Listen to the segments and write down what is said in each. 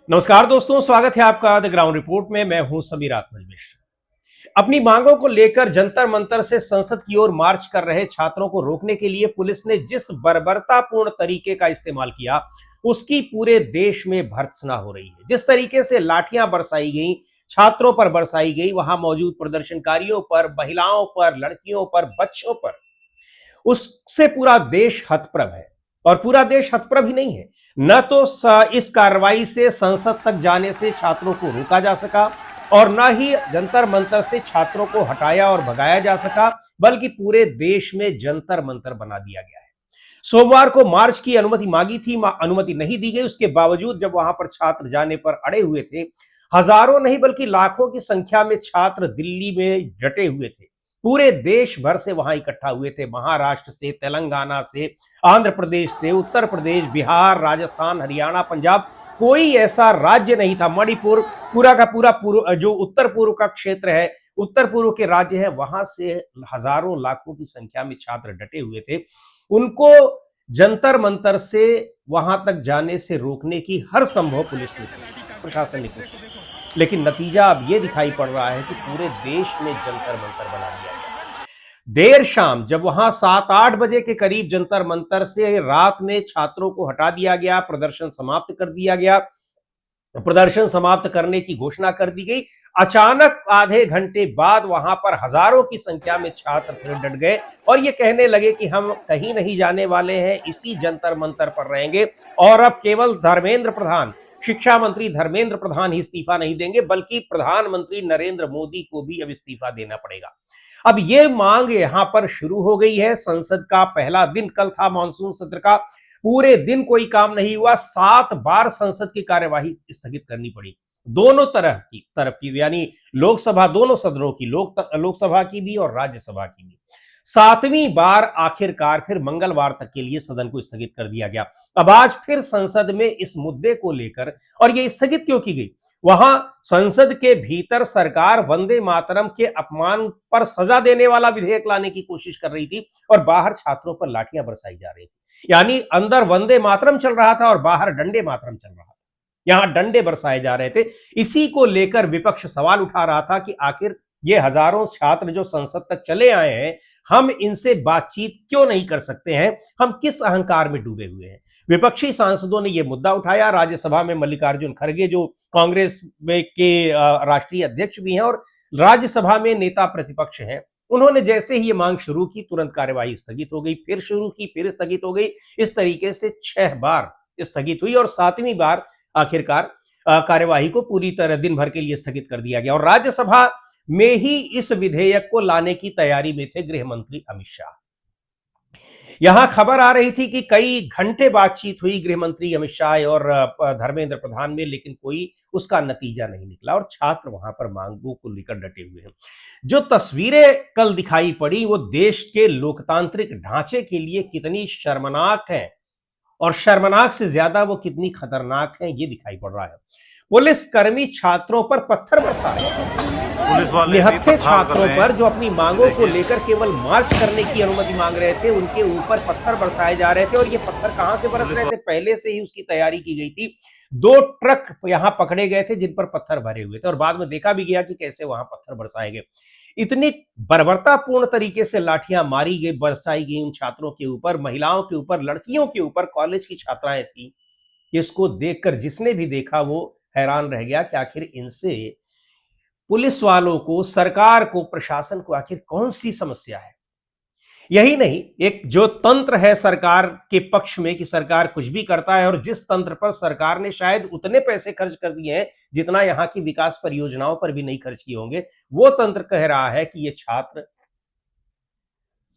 नमस्कार दोस्तों, स्वागत है आपका द ग्राउंड रिपोर्ट में। मैं हूं समीर आत्मज मिश्र। अपनी मांगों को लेकर जंतर मंतर से संसद की ओर मार्च कर रहे छात्रों को रोकने के लिए पुलिस ने जिस बर्बरतापूर्ण तरीके का इस्तेमाल किया, उसकी पूरे देश में भर्त्सना हो रही है। जिस तरीके से लाठियां बरसाई गई, छात्रों पर बरसाई गई, वहां मौजूद प्रदर्शनकारियों पर, महिलाओं पर, लड़कियों पर, बच्चों पर, उससे पूरा देश हतप्रभ है। और पूरा देश हतप्रभ ही नहीं है, न तो इस कार्रवाई से संसद तक जाने से छात्रों को रोका जा सका और न ही जंतर मंतर से छात्रों को हटाया और भगाया जा सका, बल्कि पूरे देश में जंतर मंतर बना दिया गया है। सोमवार को मार्च की अनुमति मांगी थी, अनुमति नहीं दी गई। उसके बावजूद जब वहां पर छात्र जाने पर अड़े हुए थे, हजारों नहीं बल्कि लाखों की संख्या में छात्र दिल्ली में डटे हुए थे। पूरे देश भर से वहां इकट्ठा हुए थे, महाराष्ट्र से, तेलंगाना से, आंध्र प्रदेश से, उत्तर प्रदेश, बिहार, राजस्थान, हरियाणा, पंजाब, कोई ऐसा राज्य नहीं था, मणिपुर, पूरा का पूरा जो उत्तर पूर्व का क्षेत्र है, उत्तर पूर्व के राज्य है, वहां से हजारों लाखों की संख्या में छात्र डटे हुए थे। उनको जंतर मंतर से वहां तक जाने से रोकने की हर संभव पुलिस ने कोशिश, प्रशासन ने कोशिश की, लेकिन नतीजा अब यह दिखाई पड़ रहा है कि पूरे देश में जंतर मंतर बना दिया गया। देर शाम जब वहां 7-8 बजे के करीब जंतर मंतर से रात में छात्रों को हटा दिया गया, प्रदर्शन समाप्त कर दिया गया, प्रदर्शन समाप्त करने की घोषणा कर दी गई, अचानक आधे घंटे बाद वहां पर हजारों की संख्या में छात्र फिर डट गए और ये कहने लगे कि हम कहीं नहीं जाने वाले हैं, इसी जंतर मंतर पर रहेंगे। और अब केवल धर्मेंद्र प्रधान, शिक्षा मंत्री धर्मेंद्र प्रधान ही इस्तीफा नहीं देंगे, बल्कि प्रधानमंत्री नरेंद्र मोदी को भी अब इस्तीफा देना पड़ेगा। अब ये मांग यहां पर शुरू हो गई है। संसद का पहला दिन कल था, मानसून सत्र का। पूरे दिन कोई काम नहीं हुआ, 7 बार संसद की कार्यवाही स्थगित करनी पड़ी, दोनों तरफ की यानी लोकसभा, दोनों सदनों की, लोकसभा की भी और राज्यसभा की भी। 7वीं बार आखिरकार फिर मंगलवार तक के लिए सदन को स्थगित कर दिया गया। अब आज फिर संसद में इस मुद्दे को लेकर, और ये स्थगित क्यों की गई, वहां संसद के भीतर सरकार वंदे मातरम के अपमान पर सजा देने वाला विधेयक लाने की कोशिश कर रही थी और बाहर छात्रों पर लाठियां बरसाई जा रही थी। यानी अंदर वंदे मातरम चल रहा था और बाहर डंडे मातरम चल रहा था। यहां डंडे बरसाए जा रहे थे। इसी को लेकर विपक्ष सवाल उठा रहा था कि आखिर ये हजारों छात्र जो संसद तक चले आए हैं, हम इनसे बातचीत क्यों नहीं कर सकते हैं, हम किस अहंकार में डूबे हुए हैं। विपक्षी सांसदों ने यह मुद्दा उठाया। राज्यसभा में मल्लिकार्जुन खड़गे जो कांग्रेस में के राष्ट्रीय अध्यक्ष भी हैं और राज्यसभा में नेता प्रतिपक्ष हैं, उन्होंने जैसे ही ये मांग शुरू की, तुरंत कार्यवाही स्थगित हो गई, फिर शुरू की, फिर स्थगित हो गई। इस तरीके से 6 बार स्थगित हुई और 7वीं बार आखिरकार कार्यवाही को पूरी तरह दिन भर के लिए स्थगित कर दिया गया। और राज्यसभा में ही इस विधेयक को लाने की तैयारी में थे गृह मंत्री अमित शाह। यहां खबर आ रही थी कि कई घंटे बातचीत हुई गृह मंत्री अमित शाह और धर्मेंद्र प्रधान में, लेकिन कोई उसका नतीजा नहीं निकला और छात्र वहां पर मांगों को लेकर डटे हुए हैं। जो तस्वीरें कल दिखाई पड़ी वो देश के लोकतांत्रिक ढांचे के लिए कितनी शर्मनाक है और शर्मनाक से ज्यादा वो कितनी खतरनाक है, ये दिखाई पड़ रहा है। पुलिसकर्मी छात्रों पर पत्थर बरसा रहे हैं। पुलिस वाले निहत्थे छात्रों पर जो अपनी मांगों को लेकर केवल मार्च करने की अनुमति मांग रहे थे, उनके ऊपर पत्थर बरसाए जा रहे थे। और ये पत्थर कहां से बरस रहे थे, पहले से ही उसकी तैयारी की गई थी। 2 ट्रक यहां पकड़े गए थे जिन पर पत्थर भरे हुए थे और बाद में देखा भी गया कि कैसे वहां पत्थर बरसाए गए। इतनी बर्बरतापूर्ण तरीके से लाठियां मारी गई, बरसाई गई उन छात्रों के ऊपर, महिलाओं के ऊपर, लड़कियों के ऊपर, कॉलेज की छात्राएं थी। इसको देखकर जिसने भी देखा वो हैरान रह गया कि आखिर इनसे पुलिस वालों को, सरकार को, प्रशासन को आखिर कौन सी समस्या है। यही नहीं, एक जो तंत्र है सरकार के पक्ष में कि सरकार कुछ भी करता है और जिस तंत्र पर सरकार ने शायद उतने पैसे खर्च कर दिए हैं जितना यहां की विकास परियोजनाओं पर भी नहीं खर्च किए होंगे, वो तंत्र कह रहा है कि ये छात्र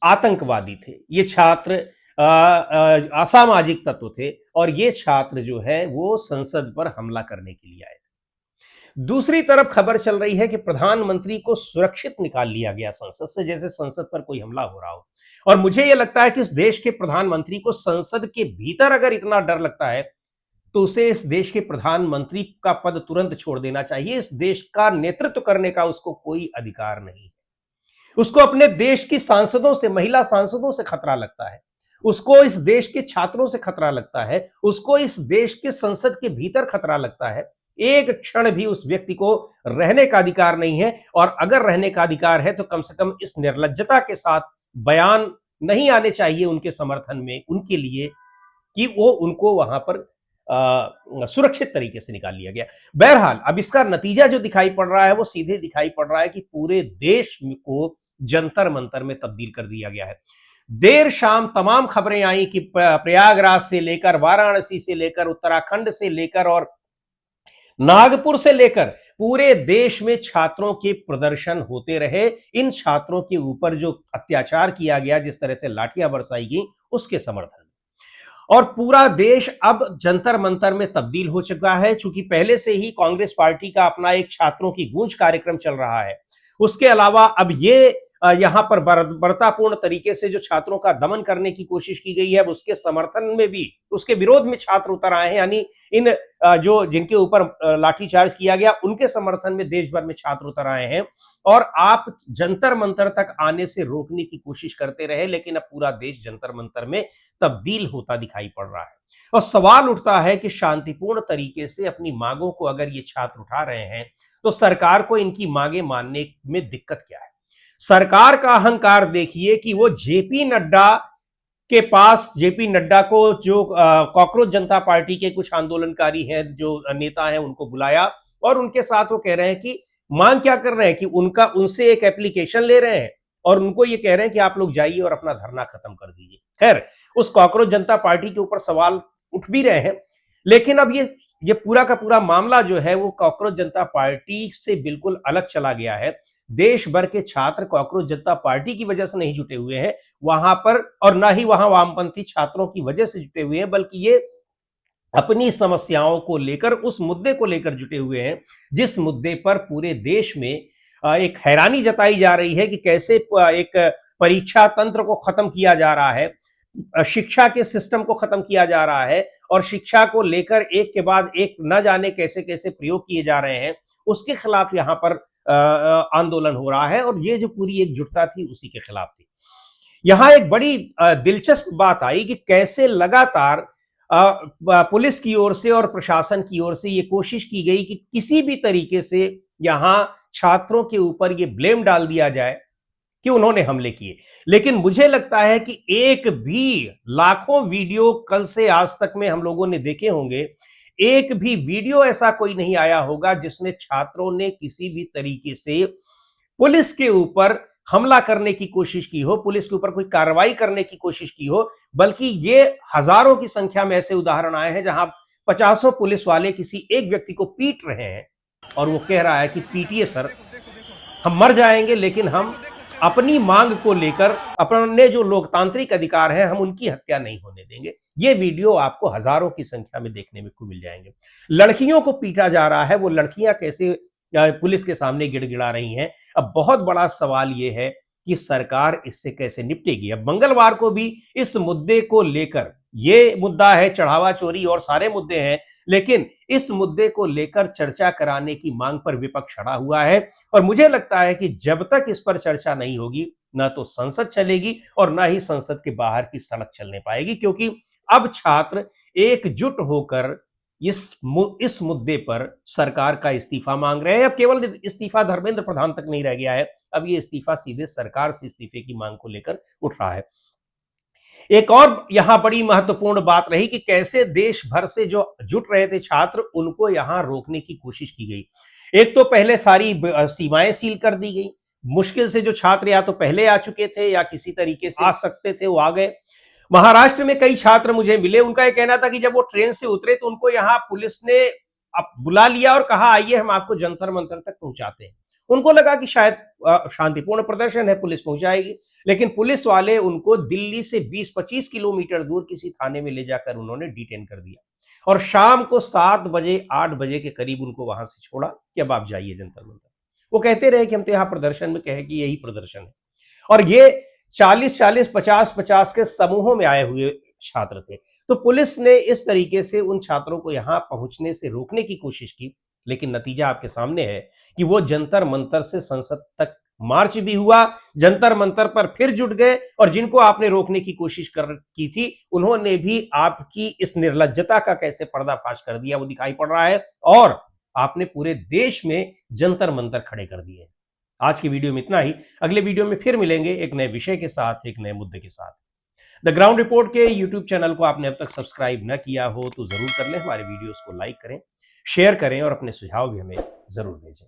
आतंकवादी थे, ये छात्र असामाजिक तत्व थे और ये छात्र जो है वो संसद पर हमला करने के लिए आए थे। दूसरी तरफ खबर चल रही है कि प्रधानमंत्री को सुरक्षित निकाल लिया गया संसद से, जैसे संसद पर कोई हमला हो रहा हो। और मुझे यह लगता है कि इस देश के प्रधानमंत्री को संसद के भीतर अगर इतना डर लगता है तो उसे इस देश के प्रधानमंत्री का पद तुरंत छोड़ देना चाहिए। इस देश का नेतृत्व करने का उसको कोई अधिकार नहीं है। उसको अपने देश की सांसदों से, महिला सांसदों से खतरा लगता है। उसको इस देश के छात्रों से खतरा लगता है, उसको इस देश के संसद के भीतर खतरा लगता है। एक क्षण भी उस व्यक्ति को रहने का अधिकार नहीं है, और अगर रहने का अधिकार है तो कम से कम इस निर्लज्जता के साथ बयान नहीं आने चाहिए उनके समर्थन में, उनके लिए, कि वो उनको वहां पर सुरक्षित तरीके से निकाल लिया गया। बहरहाल अब इसका नतीजा जो दिखाई पड़ रहा है वो सीधे दिखाई पड़ रहा है कि पूरे देश को जंतर मंतर में तब्दील कर दिया गया है। देर शाम तमाम खबरें आई कि प्रयागराज से लेकर, वाराणसी से लेकर, उत्तराखंड से लेकर और नागपुर से लेकर पूरे देश में छात्रों के प्रदर्शन होते रहे। इन छात्रों के ऊपर जो अत्याचार किया गया, जिस तरह से लाठियां बरसाई गई, उसके समर्थन में। और पूरा देश अब जंतर मंतर में तब्दील हो चुका है। चूंकि पहले से ही कांग्रेस पार्टी का अपना एक छात्रों की गूंज कार्यक्रम चल रहा है, उसके अलावा अब ये यहां पर बर्बरतापूर्ण तरीके से जो छात्रों का दमन करने की कोशिश की गई है, उसके समर्थन में भी, उसके विरोध में छात्र उतर आए हैं। यानी इन जो जिनके ऊपर लाठीचार्ज किया गया, उनके समर्थन में देश भर में छात्र उतर आए हैं। और आप जंतर मंतर तक आने से रोकने की कोशिश करते रहे, लेकिन अब पूरा देश जंतर मंतर में तब्दील होता दिखाई पड़ रहा है। और सवाल उठता है कि शांतिपूर्ण तरीके से अपनी मांगों को अगर ये छात्र उठा रहे हैं, तो सरकार को इनकी मांगे मानने में दिक्कत क्या है? सरकार का अहंकार देखिए कि वो जेपी नड्डा के पास, जेपी नड्डा को, जो कॉकरोच जनता पार्टी के कुछ आंदोलनकारी हैं, जो नेता हैं, उनको बुलाया और उनके साथ वो कह रहे हैं कि मांग क्या कर रहे हैं कि उनसे एक एप्लीकेशन ले रहे हैं और उनको ये कह रहे हैं कि आप लोग जाइए और अपना धरना खत्म कर दीजिए। खैर, उस कॉकरोच जनता पार्टी के ऊपर सवाल उठ भी रहे हैं, लेकिन अब ये पूरा का पूरा मामला जो है वो कॉकरोच जनता पार्टी से बिल्कुल अलग चला गया है। देश भर के छात्र कॉकरोच जनता पार्टी की वजह से नहीं जुटे हुए हैं वहां पर, और ना ही वहां वामपंथी छात्रों की वजह से जुटे हुए हैं, बल्कि ये अपनी समस्याओं को लेकर, उस मुद्दे को लेकर जुटे हुए हैं, जिस मुद्दे पर पूरे देश में एक हैरानी जताई जा रही है कि कैसे एक परीक्षा तंत्र को खत्म किया जा रहा है, शिक्षा के सिस्टम को खत्म किया जा रहा है, और शिक्षा को लेकर एक के बाद एक न जाने कैसे कैसे प्रयोग किए जा रहे हैं, उसके खिलाफ यहां पर आंदोलन हो रहा है। और ये जो पूरी एकजुटता थी उसी के खिलाफ थी। यहां एक बड़ी दिलचस्प बात आई कि कैसे लगातार पुलिस की ओर से और प्रशासन की ओर से ये कोशिश की गई कि किसी भी तरीके से यहां छात्रों के ऊपर ये ब्लेम डाल दिया जाए कि उन्होंने हमले किए। लेकिन मुझे लगता है कि एक भी, लाखों वीडियो कल से आज तक में हम लोगों ने देखे होंगे, एक भी वीडियो ऐसा कोई नहीं आया होगा जिसमें छात्रों ने किसी भी तरीके से पुलिस के ऊपर हमला करने की कोशिश की हो, पुलिस के ऊपर कोई कार्रवाई करने की कोशिश की हो। बल्कि ये हजारों की संख्या में ऐसे उदाहरण आए हैं जहां 50 पुलिस वाले किसी एक व्यक्ति को पीट रहे हैं और वो कह रहा है कि पीटिए सर, हम मर जाएंगे लेकिन हम अपनी मांग को लेकर, अपने जो लोकतांत्रिक अधिकार हैं, हम उनकी हत्या नहीं होने देंगे। ये वीडियो आपको हजारों की संख्या में देखने में को मिल जाएंगे। लड़कियों को पीटा जा रहा है, वो लड़कियां कैसे पुलिस के सामने गिड़गिड़ा रही हैं। अब बहुत बड़ा सवाल ये है कि सरकार इससे कैसे निपटेगी। अब मंगलवार को भी इस मुद्दे को लेकर, ये मुद्दा है चढ़ावा चोरी और सारे मुद्दे हैं, लेकिन इस मुद्दे को लेकर चर्चा कराने की मांग पर विपक्ष अड़ा हुआ है। और मुझे लगता है कि जब तक इस पर चर्चा नहीं होगी, ना तो संसद चलेगी और ना ही संसद के बाहर की सड़क चलने पाएगी, क्योंकि अब छात्र एकजुट होकर इस मुद्दे पर सरकार का इस्तीफा मांग रहे हैं। अब केवल इस्तीफा धर्मेंद्र प्रधान तक नहीं रह गया है, अब ये इस्तीफा सीधे सरकार से इस्तीफे की मांग को लेकर उठ रहा है। एक और यहां बड़ी महत्वपूर्ण बात रही कि कैसे देश भर से जो जुट रहे थे छात्र, उनको यहां रोकने की कोशिश की गई। एक तो पहले सारी सीमाएं सील कर दी गई। मुश्किल से जो छात्र या तो पहले आ चुके थे या किसी तरीके से आ सकते थे, वो आ गए। महाराष्ट्र में कई छात्र मुझे मिले, उनका यह कहना था कि जब वो ट्रेन से उतरे तो उनको यहां पुलिस ने बुला लिया और कहा आइए हम आपको जंतर मंतर तक पहुंचाते हैं। उनको लगा कि शायद शांतिपूर्ण प्रदर्शन है, पुलिस पहुंचाएगी, लेकिन पुलिस वाले उनको दिल्ली से 20-25 किलोमीटर दूर किसी थाने में ले जाकर उन्होंने डिटेन कर दिया और शाम को 7 बजे 8 बजे के करीब उनको वहां से छोड़ा कि अब आप जाइए जंतर मंतर। वो कहते रहे कि हम तो यहाँ प्रदर्शन में कहे कि यही प्रदर्शन है। और ये 40-40, 50-50 के समूहों में आए हुए छात्र थे। तो पुलिस ने इस तरीके से उन छात्रों को यहां पहुंचने से रोकने की कोशिश की, लेकिन नतीजा आपके सामने है कि वो जंतर मंतर से संसद तक मार्च भी हुआ, जंतर मंतर पर फिर जुट गए और जिनको आपने रोकने की कोशिश की थी उन्होंने भी आपकी इस निर्लज्जता का कैसे पर्दाफाश कर दिया वो दिखाई पड़ रहा है और आपने पूरे देश में जंतर मंतर खड़े कर दिए। आज की वीडियो में इतना ही। अगले वीडियो में फिर मिलेंगे एक नए विषय के साथ, एक नए मुद्दे के साथ। द ग्राउंड रिपोर्ट के यूट्यूब चैनल को आपने अब तक सब्सक्राइब न किया हो तो जरूर कर लें, हमारे वीडियोस को लाइक करें, शेयर करें और अपने सुझाव भी हमें जरूर भेजें।